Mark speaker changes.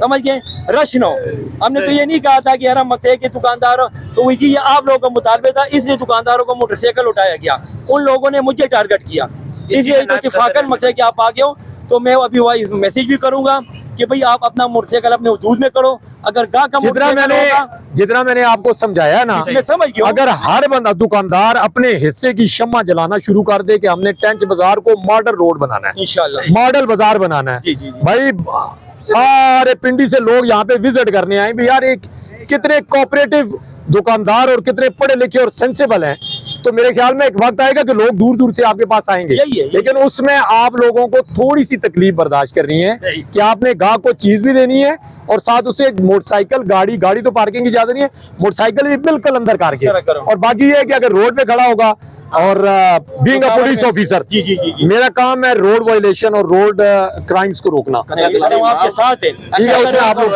Speaker 1: समझ गए, रश न हो। हमने तो ये नहीं कहा था कि हरम मक्के के दुकानदारों, तो जी ये आप लोगों का मुतालबे था, इसलिए दुकानदारों को मोटरसाइकिल उठाया गया। उन लोगों ने मुझे टारगेट किया, इसलिए तो इत्तेफाकन मसले कि आप आ गए हो। तो मैं अभी वही मैसेज भी करूंगा कि भाई आप अपना मोटरसाइकिल अपने हदूद में करो। अगर गाह का
Speaker 2: जितना मैंने आपको समझाया ना,
Speaker 1: मैं समझ गया।
Speaker 2: अगर हर बंदा दुकानदार अपने हिस्से की शम्मा जलाना शुरू कर दे कि हमने टेंच बाजार को मॉडल रोड बनाना है,
Speaker 1: इंशाल्लाह
Speaker 2: मॉडल बाजार बनाना है,
Speaker 1: जी जी जी।
Speaker 2: भाई सारे पिंडी से लोग यहाँ पे विजिट करने आए भी यार, एक कितने कोऑपरेटिव दुकानदार और कितने पढ़े लिखे और सेंसिबल हैं। तो मेरे ख्याल में एक वक्त आएगा कि लोग दूर दूर से आपके पास आएंगे, लेकिन उसमें आप लोगों को थोड़ी सी तकलीफ बर्दाश्त करनी है कि आपने गाहक को चीज भी देनी है और साथ उसे मोटरसाइकिल, गाड़ी तो पार्किंग की इजाजत नहीं है, मोटरसाइकिल भी बिल्कुल अंदर करके। और बाकी ये है कि अगर रोड पे खड़ा होगा और बीइंग अ पुलिस ऑफिसर, मेरा काम है रोड वायलेशन और रोड क्राइम्स को रोकना।
Speaker 1: आपके साथ है,
Speaker 2: ठीक है, उसमें आप लोग